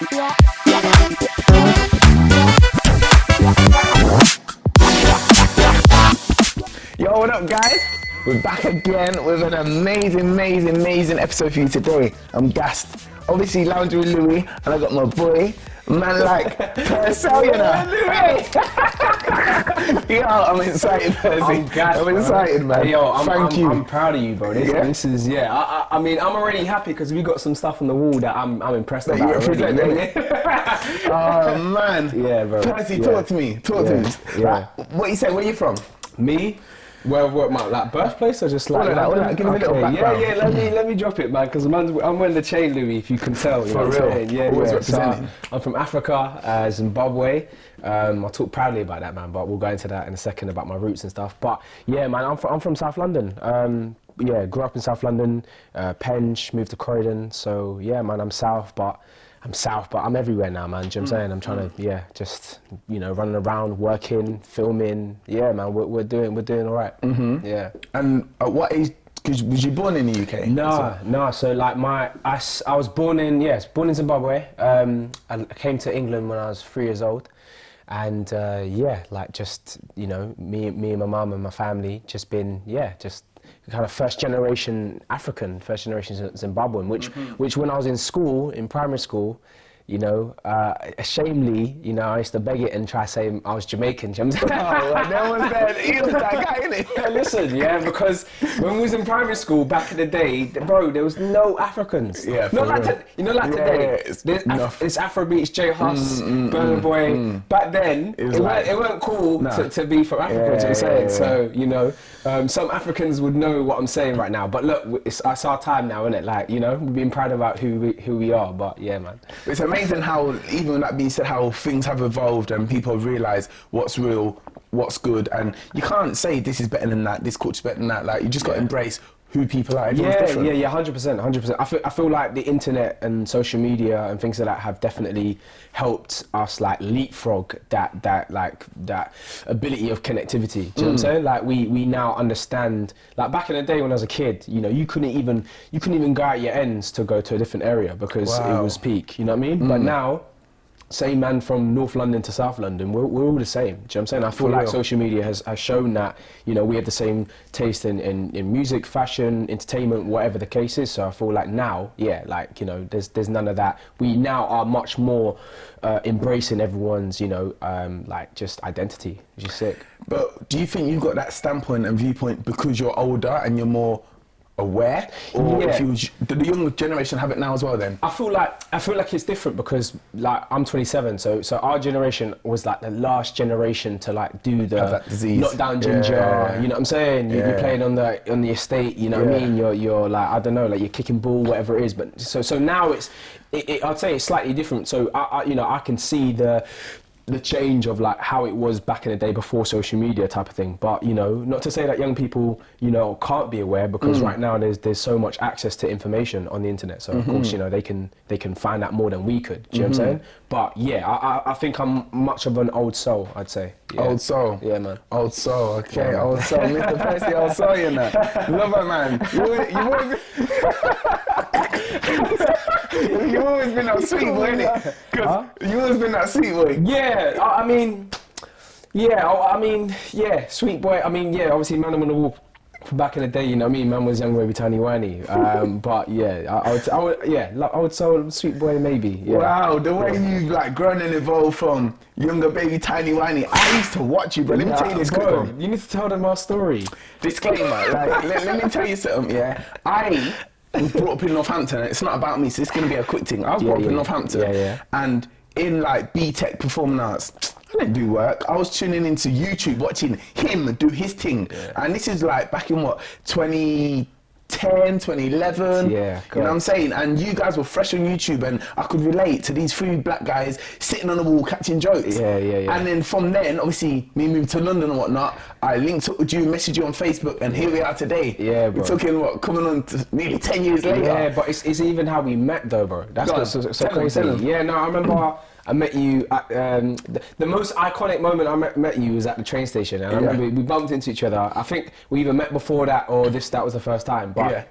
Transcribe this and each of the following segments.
Yo, what up, guys? We're back again with an amazing episode for you today. I'm gassed. Obviously, lounging with Louis, and I got my boy, man like Percelle, you know. Yo, I'm excited, Percy. I'm gassed, I'm excited, man. Hey, yo, Thank you. I'm proud of you, bro. This is, I mean, I'm already happy because we got some stuff on the wall that I'm impressed That about. you represent, already. Oh, man. Yeah, bro. Percy, talk to me. Talk to me. Yeah. What you say? Where you from? Me? Where my like birthplace or just like all of that. Give me a little background. Yeah. Let me drop it, man, because I'm wearing the chain, Louis. If you can tell, you For know what real. I'm saying? Yeah, Always yeah. representing. So, I'm from Africa, Zimbabwe. I talk proudly about that, man. But we'll go into that in a second about my roots and stuff. But yeah, man, I'm from South London. Yeah, grew up in South London. Penge, moved to Croydon. So yeah, man, I'm South, but I'm everywhere now, man. Do you know what I'm saying? I'm trying to, just, running around, working, filming. Yeah, man, we're doing all right. Mm-hmm. Yeah. And at what age? Cause was you born in the UK? No. So like I was born in Zimbabwe. I came to England when I was 3 years old, and me and my mum and my family just been kind of first generation African, first generation Zimbabwean, which when I was in school, in primary school, ashamedly, I used to beg it and try to say I was Jamaican. Do you know what I'm saying? No one's there. He was that guy, innit? Listen, because when we was in primary school back in the day, bro, there was no Africans. Yeah, not like today. Yeah, it's Afrobeats, J Hus, Burna Boy. Back then, it weren't cool to be from Africa. I'm saying. So some Africans would know what I'm saying right now. But look, it's our time now, isn't it? Like, we're being proud about who we are. But yeah, man. It's amazing how, even with that being said, how things have evolved and people realise what's real, what's good, and you can't say this is better than that, this culture's better than that. Like, you just got to embrace who people are. Everyone's different. 100%. I feel like the internet and social media and things like that have definitely helped us like leapfrog that ability of connectivity. Do you know what I'm saying? Like we now understand. Like back in the day when I was a kid, you couldn't even go out your ends to go to a different area because it was peak. You know what I mean? But now, same man from North London to South London, we're all the same. Do you know what I'm saying? I feel like social media has shown that, we have the same taste in music, fashion, entertainment, whatever the case is. So I feel like now, there's none of that. We now are much more embracing everyone's, just identity, which is sick. But do you think you've got that standpoint and viewpoint because you're older and you're more aware, or did the younger generation have it now as well? Then I feel like it's different because like I'm 27, so our generation was like the last generation to like do the knockdown ginger. You know what I'm saying? You're playing on the estate. You know what I mean? You're like, I don't know, like you're kicking ball, whatever it is. But so now I'd say it's slightly different. So I can see the change of like how it was back in the day before social media type of thing, but not to say that young people can't be aware, because right now there's so much access to information on the internet, so of course they can find out more than we could. Do you know what I'm saying? But yeah, I think I'm much of an old soul, I'd say. Old soul? Yeah, man. Old soul, okay. Old soul, Mr. Percy, old soul, love it, man. You've always been that sweet boy, innit? You've always been that sweet boy. Sweet boy. Obviously, man on the wall from back in the day, man was young, baby, tiny, whiny. But yeah, I would say sweet boy, maybe. Yeah. Wow, the way you've like grown and evolved from younger baby, tiny, whiny. I used to watch you, bro. Let me tell you this, bro. You need to tell them our story. Disclaimer, like, let me tell you something, yeah. I was brought up in Northampton. It's not about me, so it's going to be a quick thing. I was brought up in Northampton, and in like B-Tech Performing Arts, I didn't do work. I was tuning into YouTube, watching him do his thing. And this is like back in 2010, 2011, you know what I'm saying? And you guys were fresh on YouTube, and I could relate to these three black guys sitting on the wall catching jokes. And then from then, obviously, me moved to London and whatnot, I linked up with you, messaged you on Facebook, and here we are today. Bro. We're talking, coming on to nearly 10 years later. Yeah, but it's even how we met though, bro. That's what's so crazy. Yeah, no, I remember I met you at, the most iconic moment I met you was at the train station, and I remember we bumped into each other. I think we either met before that or that was the first time, but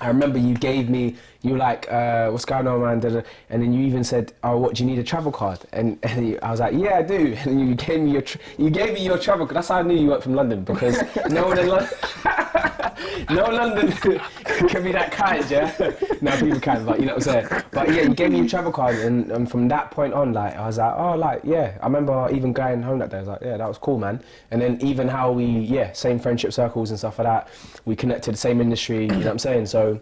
I remember you gave me You were like, what's going on, man? And then you even said, oh, what, do you need a travel card? And I was like, yeah, I do. And you gave me your travel card. That's how I knew you weren't from London, because no one in London, no London can be that kind, yeah? No, people can, but you know what I'm saying? But yeah, you gave me your travel card, and from that point on, like, I was like, oh, like, yeah. I remember even going home that day, I was like, yeah, that was cool, man. And then even how same friendship circles and stuff like that. We connected, the same industry, you know what I'm saying? So,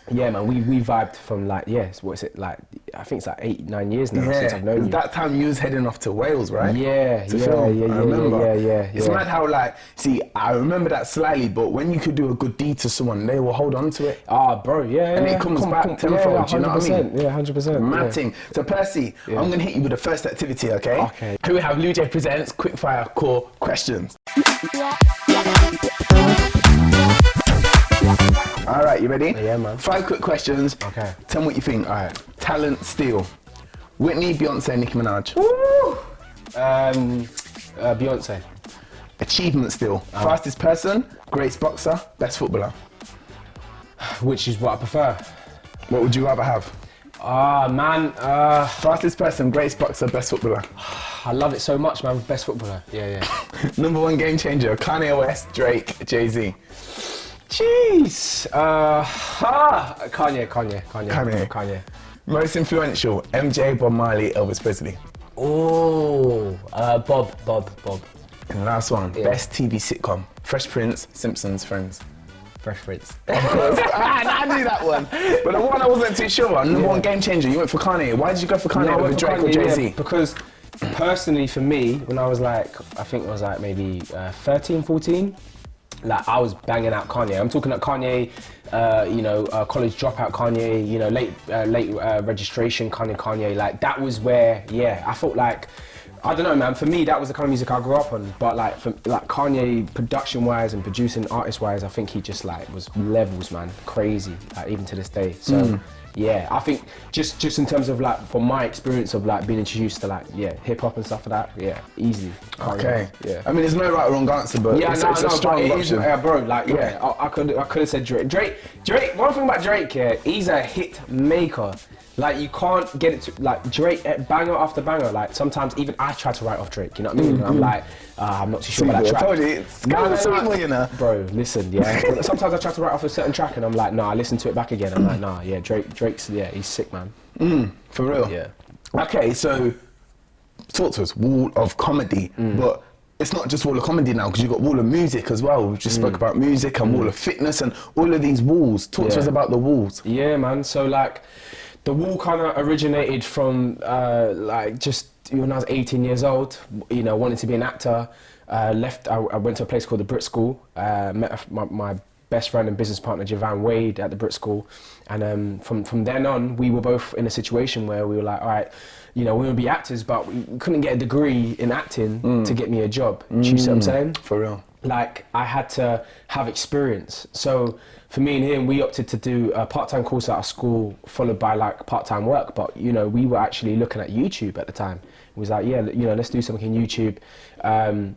yeah, man, we vibed from like, what is it, like, I think it's like 8-9 years now since I've known you. That time you was heading off to Wales, right? Yeah. It's mad how, like, see, I remember that slightly, but when you could do a good deed to someone, they will hold on to it. Ah, bro, yeah. And it comes back tenfold, do you know what I mean? Yeah, 100%. Mad thing. So, Percy, I'm going to hit you with the first activity, okay? Okay. Here we have Loungin presents quickfire core questions. All right, you ready? Yeah, man. 5 quick questions. Okay. Tell me what you think. All right. Talent steal. Whitney, Beyonce, Nicki Minaj. Woo! Beyonce. Achievement steal. Fastest person, greatest boxer, best footballer. Which is what I prefer. What would you rather have? Man. Fastest person, greatest boxer, best footballer. I love it so much, man. Best footballer. Yeah. Number 1 game changer, Kanye West, Drake, Jay-Z. Jeez. Kanye. Most influential, MJ, Bob Marley, Elvis Presley. Oh, Bob. And last one, best TV sitcom, Fresh Prince, Simpsons, Friends. Fresh Prince. Of course. I knew that one. But the one I wasn't too sure on, number 1 game changer, you went for Kanye. Why did you go for Kanye over Drake or Jay-Z? Yeah, because personally for me, when I was like, I think it was like maybe 13, 14, like I was banging out Kanye. I'm talking about Kanye, college dropout Kanye, late registration Kanye. Like that was where, I felt like, I don't know, man. For me, that was the kind of music I grew up on. But like, Kanye, production-wise and producing artist-wise, I think he just like was levels, man, crazy. Like even to this day. So. Yeah, I think just in terms of like, from my experience of like being introduced to like, hip hop and stuff like that, easy. Okay. Yeah. I mean, there's no right or wrong answer, but it's a strong option. Bro, like, I could have said Drake. Drake, one thing about Drake, he's a hit maker. Like, you can't get it to, like, Drake, banger after banger. Like, sometimes even I try to write off Drake, you know what I mean? I'm like, I'm not too sure about that track. I told you, it's kind of similar, you know. Bro, listen, sometimes I try to write off a certain track and I'm like, I listen to it back again. I'm like, Drake's, he's sick, man. For real? Yeah. Okay, so, talk to us, Wall of Comedy, but it's not just Wall of Comedy now, because you've got Wall of Music as well. We just spoke about music and Wall of Fitness and all of these walls. Talk to us about the walls. Yeah, man, so like, the wall kind of originated from just when I was 18 years old, wanting to be an actor. I went to a place called the Brit School, met my best friend and business partner, Javan Wade, at the Brit School. And from then on, we were both in a situation where we were like, all right, we would be actors, but we couldn't get a degree in acting to get me a job. Do you see what I'm saying? For real. Like, I had to have experience. So for me and him, we opted to do a part-time course at our school, followed by like part-time work. But, we were actually looking at YouTube at the time. It was like, let's do something in YouTube.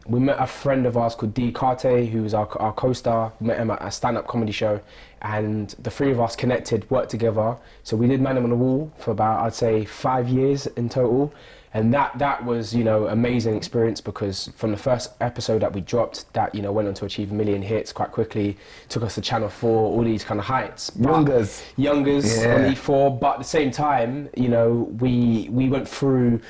We met a friend of ours called D. Carte, who was our co-star. Met him at a stand-up comedy show. And the 3 of us connected, worked together. So we did Mandem on the Wall for about, I'd say, 5 years in total. And that was, amazing experience, because from the first episode that we dropped, that, went on to achieve 1 million hits quite quickly, took us to Channel 4, all these kind of heights. Youngers on E4, but at the same time, we went through,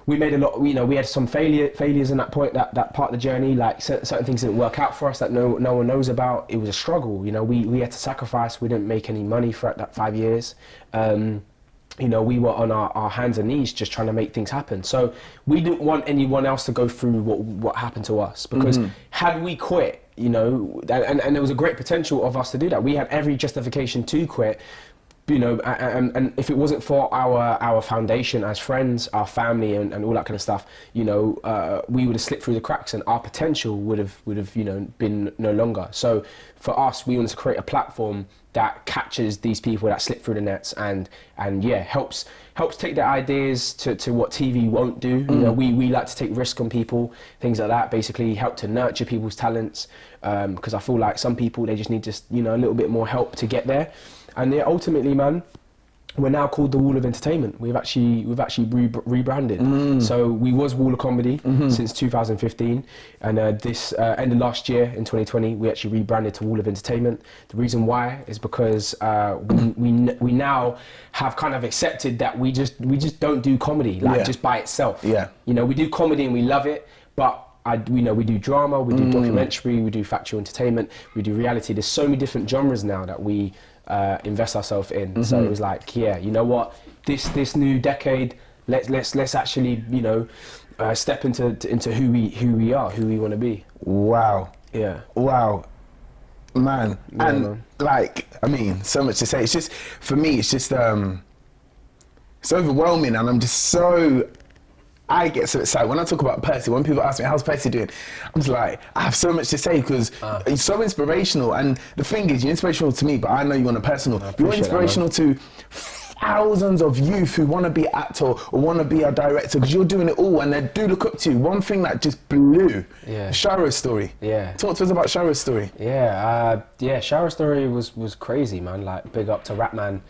we made a lot, we had some failures in that point, that part of the journey, like certain things didn't work out for us that no one knows about. It was a struggle, we had to sacrifice, we didn't make any money for that 5 years. We were on our hands and knees just trying to make things happen. So we didn't want anyone else to go through what happened to us, because had we quit, and there was a great potential of us to do that. We had every justification to quit, and if it wasn't for our foundation as friends, our family and all that kind of stuff, we would have slipped through the cracks and our potential would have been no longer. So for us, we wanted to create a platform that catches these people that slip through the nets and helps take their ideas to what TV won't do. We like to take risk on people, things like that, basically help to nurture people's talents, because I feel like some people, they just need a little bit more help to get there. And yeah, ultimately, man, we're now called the Wall of Entertainment. We've actually rebranded. So we was Wall of Comedy since 2015, and this end of last year in 2020, we actually rebranded to Wall of Entertainment. The reason why is because we now have kind of accepted that we just don't do comedy just by itself. Yeah, you know, we do comedy and we love it, but we do drama, we do documentary, we do factual entertainment, we do reality. There's so many different genres now that we invest ourselves in. So it was like, yeah, you know what, this new decade, let's actually, you know, step into who we are, who we want to be. Wow. Yeah. Wow. Man. Yeah, and man. like, I mean, so much to say. It's just, for me, it's just it's overwhelming, and I'm just so, I get so excited when I talk about Percy. When people ask me, how's Percy doing? I'm just like, I have so much to say, because he's so inspirational. And the thing is, you're inspirational to me, but I know you on a personal. You're inspirational to thousands of youth who want to be an actor or want to be a director, because you're doing it all, and they do look up to you. One thing that just blew, Shirostory. Yeah. Talk to us about Shirostory. Yeah, Shirostory was crazy, man. Like, big up to Rapman.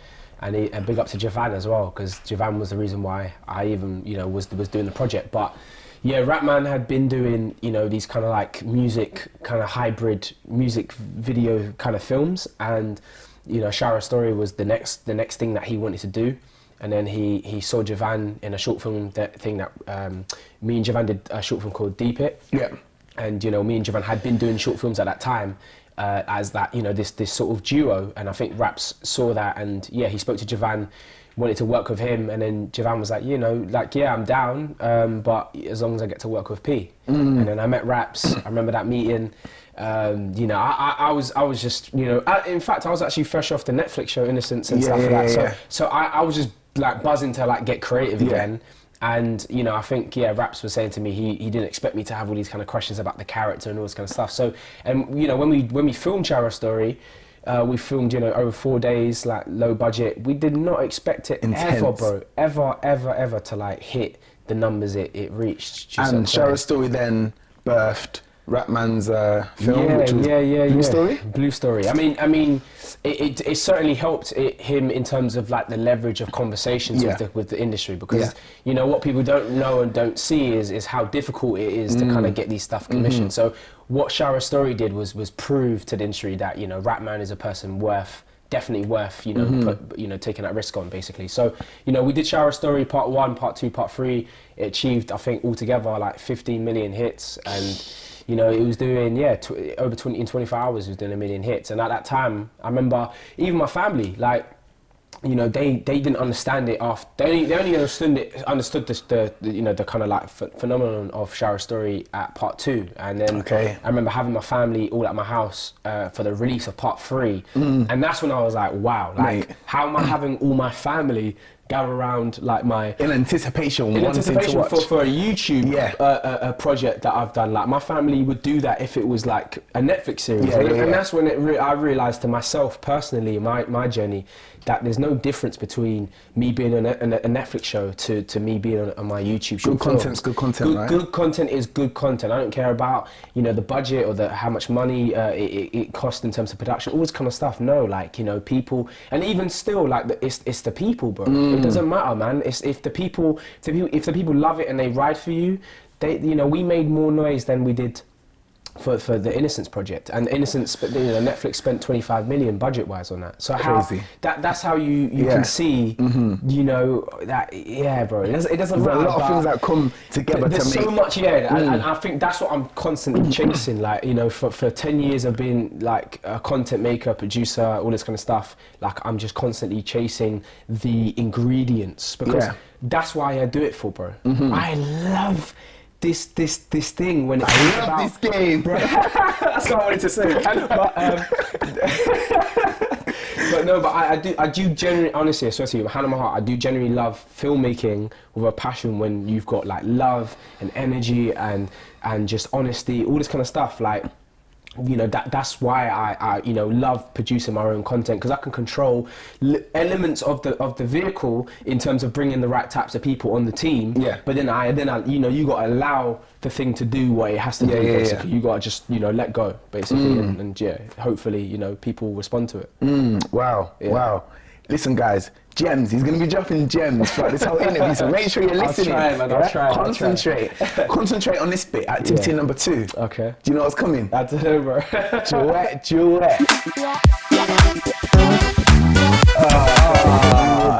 And big up to Johnathan as well, because Johnathan was the reason why I even, you know, was doing the project. But yeah, Rapman had been doing, you know, these kind of like music, kind of hybrid music video kind of films, and you know, Shirostory was the next thing that he wanted to do. And then he saw Johnathan in a short film me and Johnathan did a short film called Deep It. Yeah. And you know, me and Johnathan had been doing short films at that time. As that, you know, this sort of duo, and I think Raps saw that, and yeah, he spoke to Johnathan, wanted to work with him, and then Johnathan was like, you know, like, yeah, I'm down, but as long as I get to work with P. And then I met Raps. I remember that meeting. You know, I was just, you know, in fact, I was actually fresh off the Netflix show Innocence and stuff like that. So I was just like buzzing to like get creative again. And, you know, I think, Raps was saying to me, he didn't expect me to have all these kind of questions about the character and all this kind of stuff. So, and, you know, when we filmed Shirostory, we filmed, you know, over 4 days, like low budget. We did not expect it ever to like hit the numbers it reached. And Shirostory then birthed Rapman's film, which was Blue Story? Blue Story. I mean, it certainly helped him in terms of like the leverage of conversations with the industry, because you know what people don't know and don't see is how difficult it is to kind of get these stuff commissioned. So what Shirostory did was prove to the industry that, you know, Rapman is a person definitely worth, you know, taking that risk on, basically. So, you know, we did Shirostory part 1, part 2, part 3. It achieved, I think, altogether like 15 million hits, and you know, it was doing, over 24 hours, it was doing 1 million hits. And at that time, I remember even my family, like, you know, they didn't understand it they only understood the you know, the kind of like phenomenon of Shirostory at part 2. And then I remember having my family all at my house for the release of part 3. And that's when I was like, wow, like, how am I having all my family gather around like in anticipation for a YouTube a project that I've done. Like, my family would do that if it was like a Netflix series. And that's when I realized to myself personally, my journey, that there's no difference between me being on a Netflix show to me being on my YouTube show. Good content's good content, right? Good content is good content. I don't care about, you know, the budget or how much money it costs in terms of production, all this kind of stuff. No, like, you know, people, and even still, like, it's the people, bro. It doesn't matter, man. It's if the people love it and they ride for you, you know, we made more noise than we did for the Innocence project, and Innocence, you know, Netflix spent 25 million budget-wise on that. So crazy. That's how you can see, you know, that bro. It doesn't There's matter. a lot of things that come together There's to make. so much, and I think that's what I'm constantly chasing. Like, you know, for 10 years of being like a content maker, producer, all this kind of stuff. Like, I'm just constantly chasing the ingredients, because that's why I do it for, bro. I love this thing when it's about this game, bro. That's what I wanted to say. But I do genuinely, honestly, especially with hand on my heart, I do genuinely love filmmaking with a passion when you've got like love and energy and just honesty, all this kind of stuff. Like, you know, that's why I you know, love producing my own content, because I can control elements of the vehicle in terms of bringing the right types of people on the team. Yeah. But then I you know, you got to allow the thing to do what it has to do. Basically, you got to just, you know, let go basically, and yeah, hopefully, you know, people respond to it. Wow. Listen, guys, gems. He's going to be dropping gems throughout this whole interview, so make sure you're listening. I'll try. Concentrate. Concentrate on this bit, activity number 2. Okay. Do you know what's coming? That's it, bro. Duet.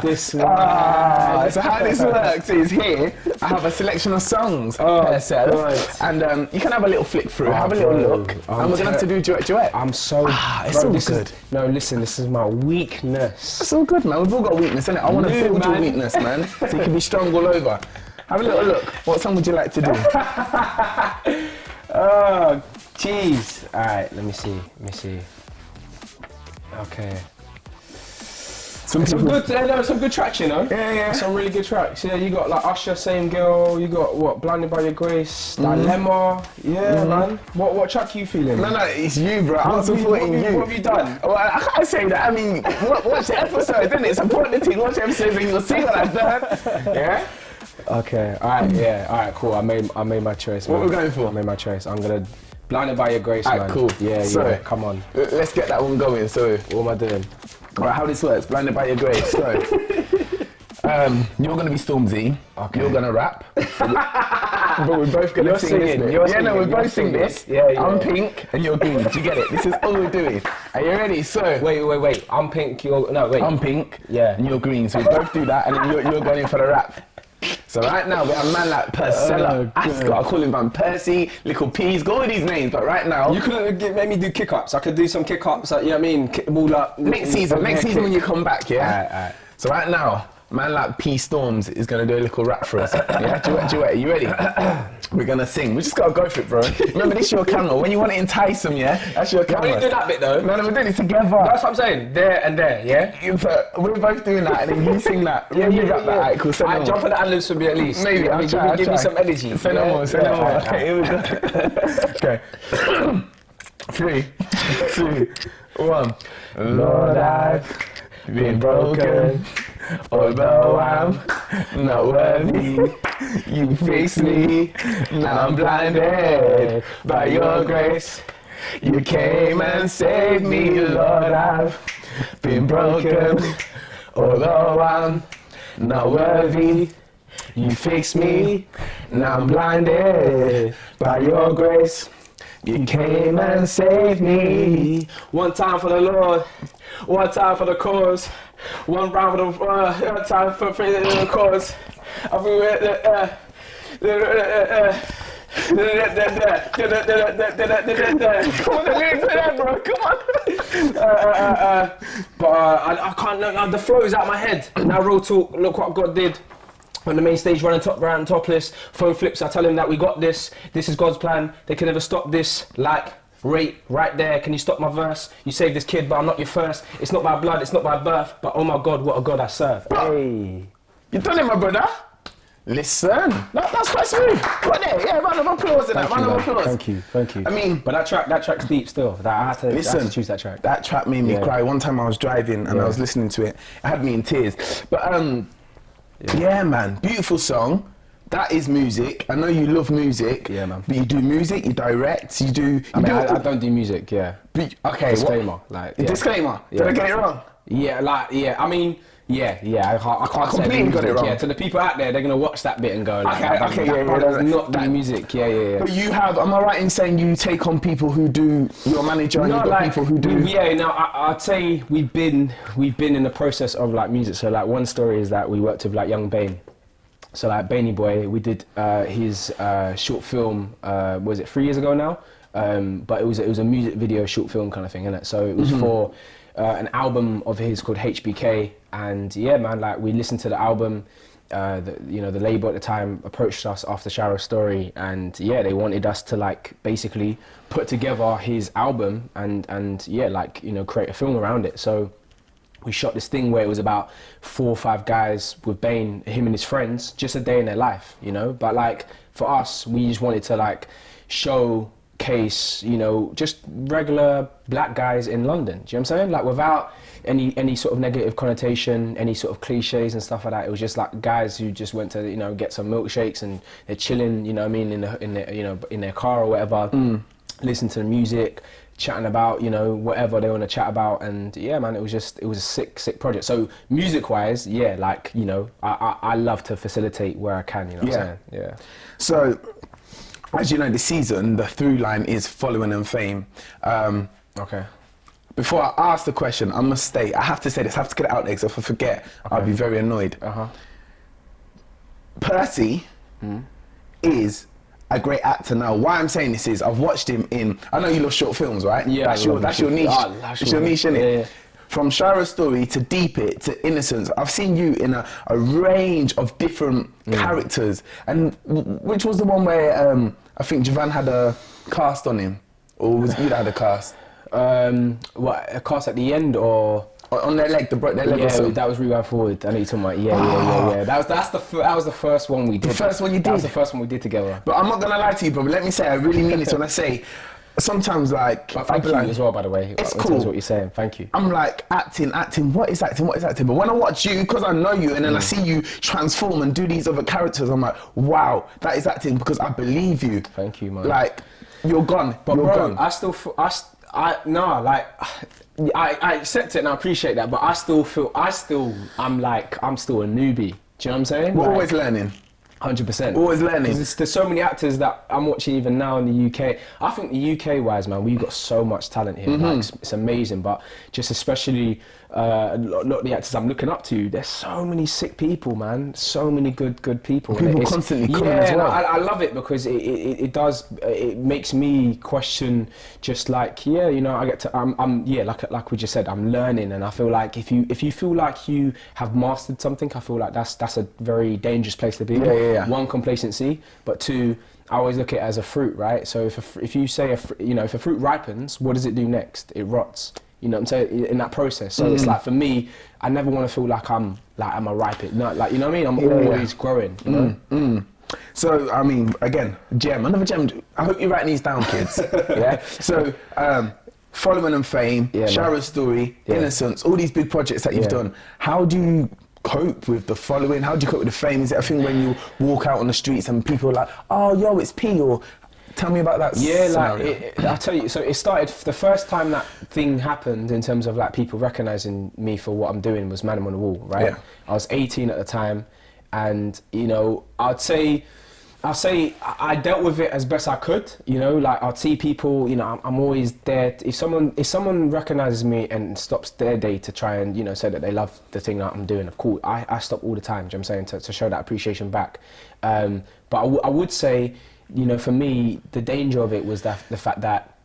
This one. So how this works is here, I have a selection of songs, Essel, right. and you can have a little flick through, have a little look, and we're going to have to do duet. I'm so... it's all good. No, listen, this is my weakness. It's all good, man. We've all got weakness, innit? I want to build your weakness, man, so you can be strong all over. Have a little look. What song would you like to do? Oh, jeez. All right, let me see. Okay. Some good tracks, you know. Yeah. Some really good tracks. Yeah, you got like Usher, Same Girl. You got what? Blinded by Your Grace. Dilemma. Yeah, man. What track are you feeling? No, it's you, bro. I'm supporting you. What have you done? Well, I can't say that. I mean, watch the episodes, innit? Support the team. Watch the episodes, and you'll see what I've done. Yeah. Okay. All right. Yeah. All right. Cool. I made my choice. What man. we're going for? I made my choice. I'm gonna Blinded by Your Grace, man. Alright, cool. Yeah. Come on. Let's get that one going. So, what am I doing? Alright, how this works? Blinded by Your Grace. So, you're gonna be Stormzy. Okay. You're gonna rap. But we're both gonna sing this bit. We're both sing this. Yeah. I'm pink and you're green. Do you get it? This is all we're doing. Are you ready? So wait. I'm pink. I'm pink. Yeah. And you're green. So we both do that, and then you're going in for the rap. So right now we have a man like Percelle Ascott. I call him Van Percy, Little P's, got all these names, but right now... You could have made me do kick-ups. I could do some kick-ups, you know what I mean? Kick the ball up. Next season when you come back, yeah? Alright. So right now, man like P Storms is going to do a little rap for us. Yeah, duet. You ready? We're going to sing. We just got to go for it, bro. Remember, this is your camera. When you want to entice them, yeah? That's your camera. Why don't you do that bit, though? No, we're doing it together. That's what I'm saying. There and there, yeah? So we're both doing that, and then you sing that. Yeah. Rap that. Alright, cool. I jump on the ad-libs for me at least. Maybe, I'll try. Give me some energy. Say no more. Okay, here we go. Okay. 3, 2, 1. Lord, I've been broken, although I'm not worthy. You fixed me, now I'm blinded by Your grace. You came and saved me, Lord, I've been broken, although I'm not worthy. You fixed me, now I'm blinded by Your grace. You came and saved me. One time for the Lord, one time for the cause, one round for the one time for the cause. Come on, the lyrics to that, bro. Come on. But I can't. The flow is out of my head. Now, real talk. Look what God did. On the main stage, running topless, phone flips, I tell him that we got this. This is God's plan. They can never stop this. Like, right there. Can you stop my verse? You saved this kid, but I'm not your first. It's not by blood, it's not by birth, but oh my God, what a God I serve. Hey. You done it, my brother? Listen, that's quite smooth. Right there, yeah, round of applause in that, round of applause. Thank you. I mean, but that track's deep still. I had to choose that track. That track made me cry. One time I was driving and I was listening to it. It had me in tears. But yeah, man, beautiful song. That is music. I know you love music. Yeah, man. But you do music, you direct, you do... I don't do music, yeah. Okay, disclaimer. Disclaimer? Did I get it wrong? Yeah, I can't completely got it wrong. Yeah, to the people out there, they're going to watch that bit and go, not doing music, yeah. But you have, am I right in saying you take on people who do, your manager and you've got people who do... Yeah, no, I'd say we've been in the process of like music. So like one story is that we worked with like Young Bane. So like Baney Boy, we did his short film, was it 3 years ago now? But it was a music video short film kind of thing, innit? So it was for an album of his called HBK, and yeah, man, like we listened to the album. The label at the time approached us after Shirostory, and yeah, they wanted us to like basically put together his album and yeah, like, you know, create a film around it. So we shot this thing where it was about 4 or 5 guys with Bane, him and his friends, just a day in their life, you know. But like for us, we just wanted to like show case, you know, just regular black guys in London. Do you know what I'm saying? Like without any sort of negative connotation, any sort of cliches and stuff like that. It was just like guys who just went to, you know, get some milkshakes and they're chilling, you know what I mean, in their car or whatever, listen to the music, chatting about, you know, whatever they want to chat about. And yeah, man, it was a sick project. So music wise, yeah, like, you know, I love to facilitate where I can, you know what I'm saying? Yeah. So, as you know, this season, the through line is following and fame. Okay. Before I ask the question, I must state, I have to say this, I have to get it out there because if I forget, I'll be very annoyed. Percy is a great actor now. Why I'm saying this is, I've watched him in, I know you love short films, right? Yeah, that's your niche. That's your niche, innit? Yeah. From Shirostory to Deep It to Innocence, I've seen you in a range of different characters. And which was the one where I think Johnathan had a cast on him? Or was you that had a cast? What, a cast at the end or on their leg? Their leg. Yeah, that was Rewind Forward. I know you're talking about. Yeah. That was the first one we did. The first one you did. That was the first one we did together. But I'm not gonna lie to you, bro. Let me say, I really mean this when I say. Sometimes, like, thank you as well, by the way. It's in cool. terms of what you're saying. Thank you. I'm like acting. What is acting? But when I watch you, because I know you, and then I see you transform and do these other characters, I'm like, wow, that is acting because I believe you. Thank you, man. Like, you're gone. But you're bro, gone. I accept it and I appreciate that, but I'm still a newbie. Do you know what I'm saying? We're always learning. 100%. Always learning. There's so many actors that I'm watching even now in the UK. I think the UK wise, man, we've got so much talent here. Like, it's amazing, but just especially a lot of the actors I'm looking up to, there's so many sick people, man. So many good people. People constantly coming as well. I love it because it makes me question just like, yeah, you know, I get to, like we just said, I'm learning, and I feel like if you feel like you have mastered something, I feel like that's a very dangerous place to be. Yeah. One, complacency, but two, I always look at it as a fruit, right? So if you say if a fruit ripens, what does it do next? It rots. You know what I'm saying? In that process. So it's like, for me, I never want to feel like I'm a ripen. No, like, you know what I mean? I'm always growing, you know? So, I mean, again, another gem. I hope you're writing these down, kids. Yeah. So, following and fame, Shirostory, Innocence, all these big projects that you've done. How do you cope with the following? How do you cope with the fame? Is it a thing when you walk out on the streets and people are like, oh, yo, it's P, or tell me about that scenario. Like, I'll tell you, so it started, the first time that thing happened in terms of like people recognising me for what I'm doing was Mandem on the Wall, right? Yeah. I was 18 at the time, and, you know, I'll say I dealt with it as best I could, you know, like I'd see people, you know, I'm always there. If someone recognises me and stops their day to try and, you know, say that they love the thing that I'm doing, of course, I stop all the time, do you know what I'm saying, to show that appreciation back. But I would say, you know, for me, the danger of it was the fact that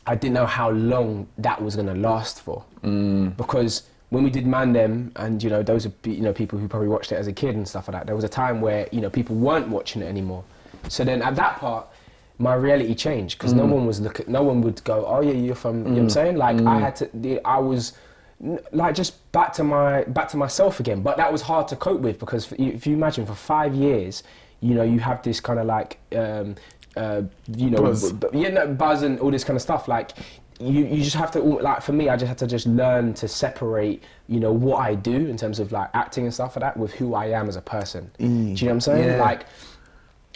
I didn't know how long that was going to last for. Because when we did Mandem, and, you know, those are, you know, people who probably watched it as a kid and stuff like that, there was a time where, you know, people weren't watching it anymore. So then at that part, my reality changed, because no one would go, oh yeah, you're from, you know what I'm saying? Like, I was like just back to myself again. But that was hard to cope with, because if you imagine, for 5 years, you know, you have this kind of like, you know, buzz and all this kind of stuff. Like, you just have to, like, for me, I just had to just learn to separate, you know, what I do in terms of like acting and stuff like that with who I am as a person. Do you know what I'm saying? Yeah. Like,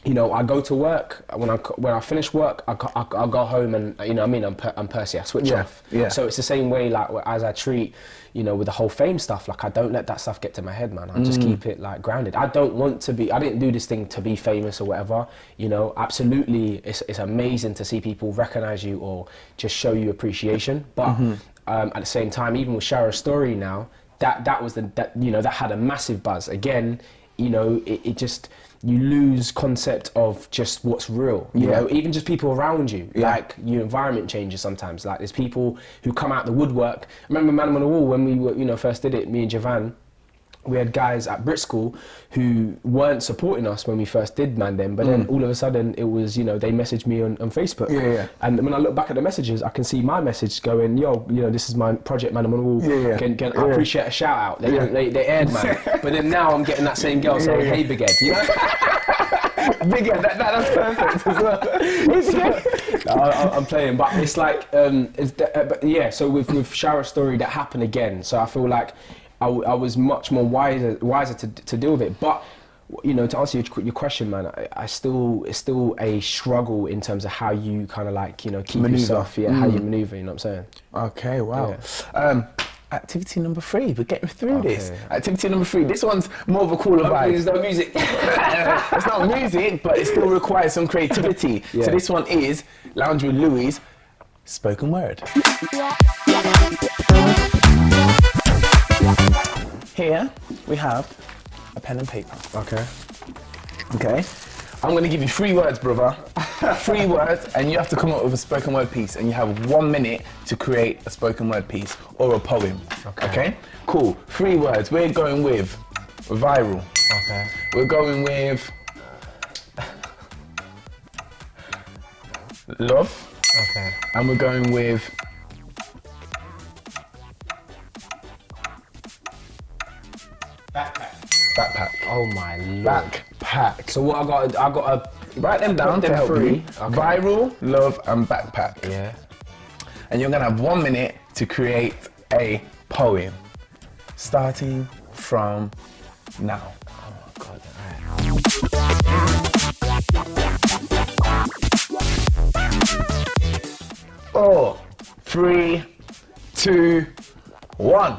you know, I go to work, when I finish work, I'll go home and, you know what I mean, I'm Percy, I switch off. Yeah. So it's the same way, like, as I treat, you know, with the whole fame stuff, like, I don't let that stuff get to my head, man. I just keep it, like, grounded. I didn't do this thing to be famous or whatever, you know. Absolutely, it's amazing to see people recognise you or just show you appreciation. But at the same time, even with Shirostory now, that was you know, that had a massive buzz. Again, you know, it just, you lose concept of just what's real, you know, even just people around you, like your environment changes sometimes. Like, there's people who come out the woodwork. I remember Mandem on the Wall, when we were, you know, first did it, me and Johnathan, we had guys at Brit School who weren't supporting us when we first did Mandem, but then all of a sudden it was, you know, they messaged me on Facebook. And when I look back at the messages, I can see my message going, yo, you know, this is my project, Mandem on the Wall. Can I appreciate a shout out. They aired, man. But then now I'm getting that same girl saying, hey, big Ed, you know? Big yeah, that's perfect as well. I'm playing, but it's like, but yeah. So with Shirostory, that happened again. So I feel like I was much more wiser to deal with it. But you know, to answer your question, man, it's still a struggle in terms of how you kind of like, you know, keep yourself, how you maneuver. You know what I'm saying? Okay, wow. Yeah. Activity number 3, we're getting through this. Activity number 3, this one's more of a cooler vibe. There's no music. It's not music, but it still requires some creativity. So this one is Lounge with Louis, spoken word. Here we have a pen and paper. Okay. I'm going to give you 3 words, brother. 3 words, and you have to come up with a spoken word piece, and you have 1 minute to create a spoken word piece or a poem. Okay? Cool. 3 words. We're going with viral. Okay. We're going with love. Okay. And we're going with backpack. Oh my lord. Backpack. So what I got to write them down to help you. Viral, love, and backpack. Yeah. And you're gonna have 1 minute to create a poem, starting from now. Oh my god. All right. 4, 3, 2, 1.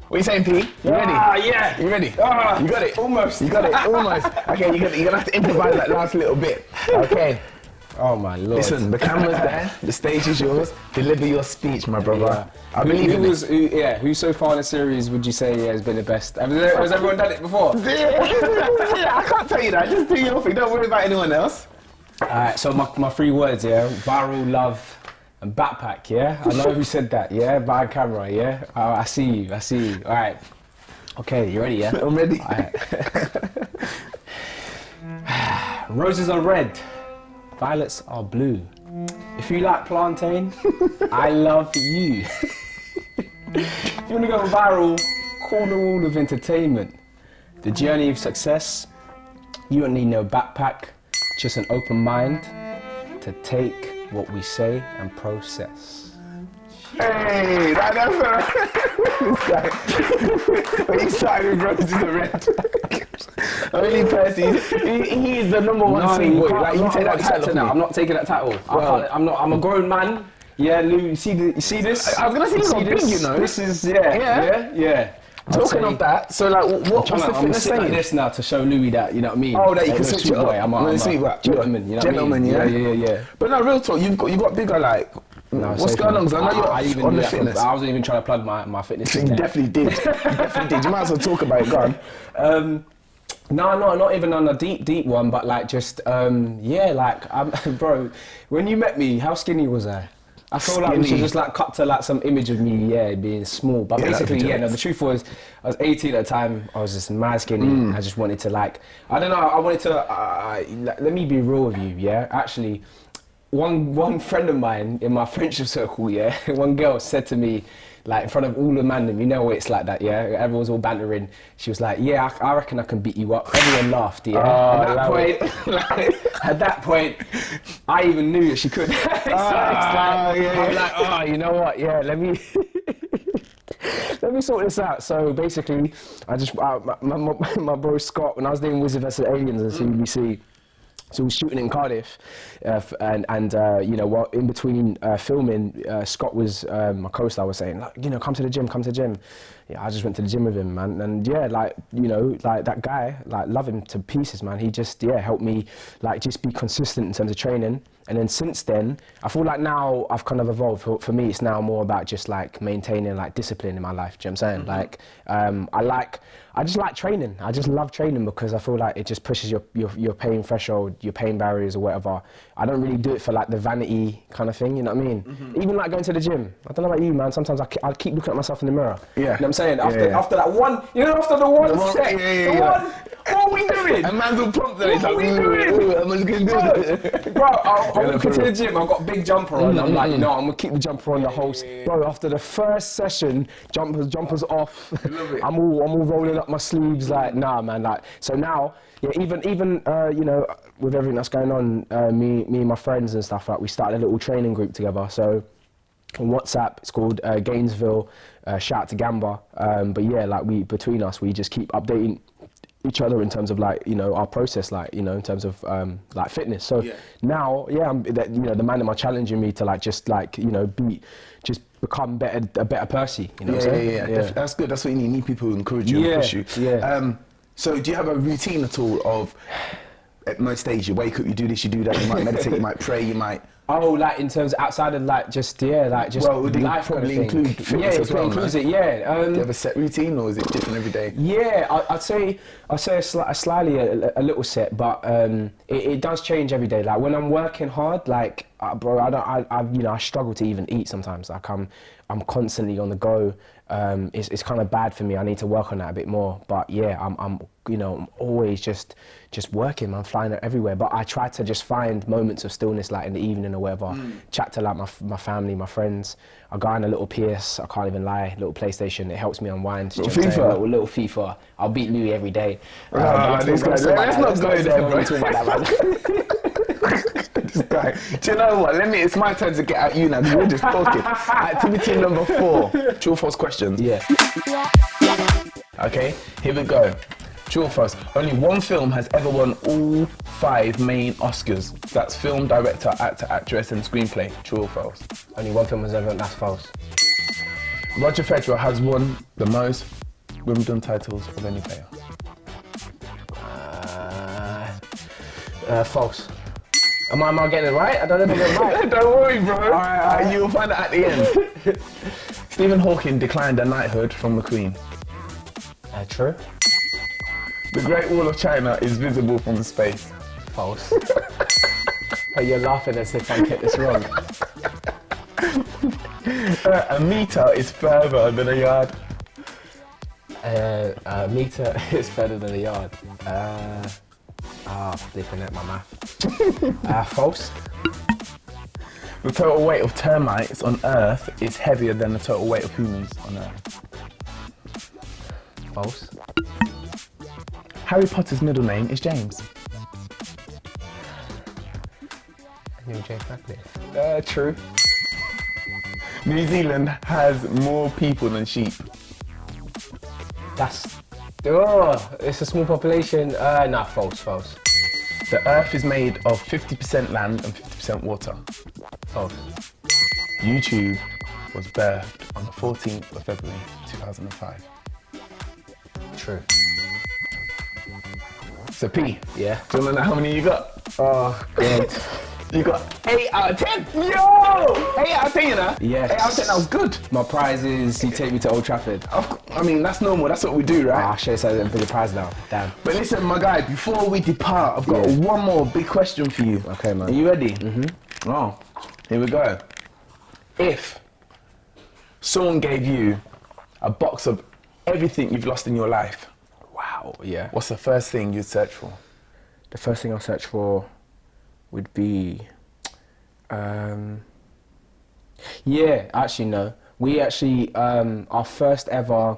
What are you saying, P? You ready? Yeah. You ready? You got it. Almost. You got it. Almost. Okay, you're gonna have to improvise that last little bit. Okay. Oh my lord. Listen, the camera's there. The stage is yours. Deliver your speech, my brother. Yeah. I believe in it. Who so far in the series would you say has been the best? Has everyone done it before? Yeah, I can't tell you that. Just do your thing. Don't worry about anyone else. Alright, so my 3 words, viral, love, and backpack, I know who said that, by camera, I see you. Alright. Okay, you ready, I'm ready. Roses are red, violets are blue. If you like plantain, I love you. If you want to go viral, corner wall of entertainment. The journey of success, you don't need no backpack, just an open mind to take what we say and process. Hey, that's when you started with Roses are red. Only Percy, he is the number 1 sweet boy. Like, you take that title. I'm not taking that title. Well, I'm a grown man. Yeah, Lou, you see this? I was gonna say you got big, you know. This is yeah. Talking of that, so like, what's the fitness saying? Like this now to show Louis that, you know what I mean? Oh, that you can switch it up. I'm a sweet gentleman, you know gentleman, what I mean? Yeah. But no, real talk, you got bigger, like, what's going on? Because I know you're on the fitness. I wasn't even trying to plug my fitness. You definitely did. You might as well talk about it, go on. No, not even on a deep one, but like just, bro, when you met me, how skinny was I? I feel like we should just like cut to like some image of me, being small. But basically, the truth was, I was 18 at the time. I was just mad skinny. I just wanted to like, I don't know. I wanted to. Let me be real with you, Actually, one friend of mine in my friendship circle, one girl said to me, like in front of all the Mandem, you know it's like that, everyone's all bantering. She was like, I reckon I can beat you up. Everyone laughed, At that point, I even knew that she could. I was like, you know what, let me let me sort this out. So basically, I just, my bro Scott, when I was doing Wizard vs Aliens on CBBC, so we were shooting in Cardiff, and while in between filming, Scott was my co-star was saying, like, come to the gym. Yeah, I just went to the gym with him, man, and like that guy, like, love him to pieces, man. He just helped me like just be consistent in terms of training. And then since then, I feel like now I've kind of evolved. For me, it's now more about just like maintaining like discipline in my life. Do you know what I'm saying? Like, I just like training. I just love training because I feel like it just pushes your pain threshold, your pain barriers or whatever. I don't really do it for like the vanity kind of thing, you know what I mean? Even like going to the gym. I don't know about you, man. Sometimes I keep looking at myself in the mirror. Yeah. You know what I'm saying? After that one, after the one set, What are we doing? And man's all pumped and he's like, What are we doing? I'm looking good. Bro, I'm walking to the gym, I've got a big jumper on. I'm like, no, I'm gonna keep the jumper on the whole. Bro, after the first session, jumpers off. I'm all rolling up my sleeves, like, nah, man, like. So now, yeah, even you know, with everything that's going on, me and my friends and stuff, like, we started a little training group together. So on WhatsApp, it's called Gainesville. Shout out to Gamba. But yeah, like, between us, we just keep updating each other in terms of, like, you know, our process, like, you know, in terms of like fitness. So now, yeah, you know, the man are challenging me to, like, just, like, you know, become a better Percy. You know what I'm saying? Yeah. That's good. That's what you need. You need people who encourage you and push you. Yeah. So do you have a routine at all of, at most days, you wake up, you do this, you do that, you might meditate, you might pray, you might... Oh, like, in terms of outside of, like, just well, would life probably kind of thing. include fitness as well, includes it, yeah. Do you have a set routine, or is it different every day? Yeah, I'd say slightly a little set, but it does change every day. Like, when I'm working hard, like, bro, I struggle to even eat sometimes. Like, I'm constantly on the go. It's kind of bad for me. I need to work on that a bit more. But yeah, I'm always just working. I'm flying everywhere. But I try to just find moments of stillness, like in the evening or whatever. Chat to, like, my family, my friends. I go on a little PS. I can't even lie. Little PlayStation. It helps me unwind. Little FIFA. Little FIFA. I'll beat Louis every day. Let's not go there, bro. This guy. Do you know what? It's my turn to get at you now, because we're just talking. Activity number 4. True or false questions. Yeah. Okay, here we go. True or false? Only one film has ever won all 5 main Oscars. That's film, director, actor, actress, and screenplay. True or false? Only one film has ever. That's false. Roger Federer has won the most Wimbledon titles of any player. False. Am I getting it right? I don't know if I'm getting it right. Don't worry, bro. All right. You'll find out at the end. Stephen Hawking declined a knighthood from the Queen. True. The Great Wall of China is visible from space. False. Oh, you're laughing as if I get this wrong. A metre is further than a yard. A metre is further than a yard. Flipping at my math. False. The total weight of termites on Earth is heavier than the total weight of humans on Earth. False. Harry Potter's middle name is James. I knew James Radcliffe. True. New Zealand has more people than sheep. It's a small population. Nah, false. The Earth is made of 50% land and 50% water. False. YouTube was birthed on the 14th of February 2005. True. So P, Yeah. do you want to know how many you got? Oh, God. You got 8 out of 10. Yo! 8 out of 10, you know? Yes. 8 out of 10, that was good. My prize is you take me to Old Trafford. I mean, that's normal. That's what we do, right? I should have said a bigger prize now. Damn. But listen, my guy, before we depart, I've got one more big question for you. Okay, man. Are you ready? Mm-hmm. Oh, here we go. If someone gave you a box of everything you've lost in your life, Wow, yeah. what's the first thing you'd search for? The first thing I'll search for would be, actually no. We actually, our first ever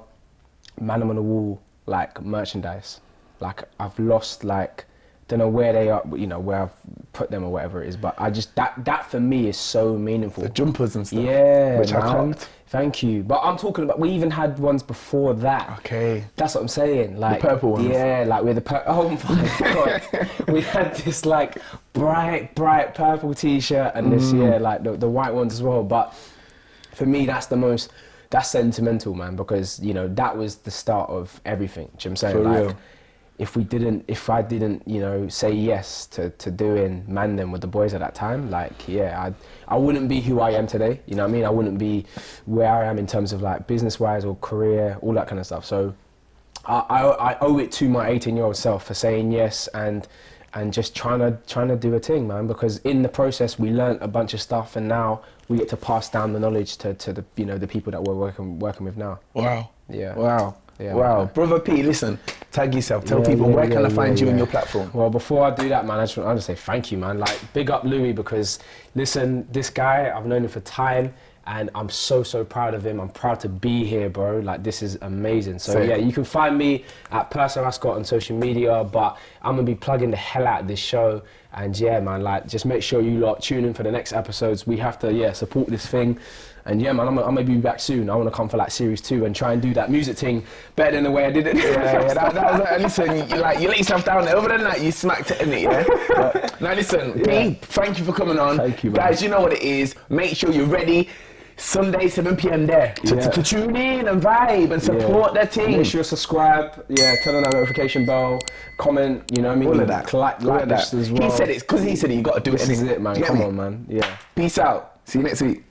Mandem on the Wall, like, merchandise. Like, I've lost, like, don't know where they are, you know, where I've put them or whatever it is, but I just, that for me is so meaningful. The jumpers and stuff. Yeah, Which I man. copped. Thank you. But I'm talking about, we even had ones before that. Okay. That's what I'm saying. Like, the purple ones. Yeah, like with the oh my God. We had this, like, bright purple t-shirt and this, like the white ones as well. But for me, that's sentimental, man, because, you know, that was the start of everything. Do you know what I'm saying? For like, real. if I didn't, you know, say yes to doing Mandem with the boys at that time, like, yeah, I wouldn't be who I am today. You know what I mean? I wouldn't be where I am in terms of, like, business-wise or career, all that kind of stuff. So I owe it to my 18-year-old self for saying yes and just trying to do a thing, man. Because in the process, we learnt a bunch of stuff, and now we get to pass down the knowledge to the, you know, the people that we're working with now. Wow. Yeah. Wow. Yeah, wow. man. Brother P, listen, tag yourself. Tell people where can I find you in your platform. Well, before I do that, man, I just want to say thank you, man. Like, big up Louis, because listen, this guy, I've known him for time. And I'm so proud of him. I'm proud to be here, bro. Like, this is amazing. So yeah, you can find me at Percelle Ascott on social media, but I'm gonna be plugging the hell out of this show. And yeah, man, like, just make sure you lot tune in for the next episodes. We have to, support this thing. And yeah, man, I'm gonna be back soon. I wanna come for like series 2 and try and do that music thing better than the way I did it. That was listen, you let yourself down there. Other than that, you smacked it in it, yeah? Now listen, P, thank you for coming on. Thank you, man. Guys, you know what it is. Make sure you're ready. Sunday, 7 p.m. there to tune in and vibe and support their team. Make sure you subscribe, turn on that notification bell, comment, you know what I mean? All of that. Like this as well. He said it, because he said it, you got to do it. This is it, man. Come on, man. Yeah. Peace out. See you next week.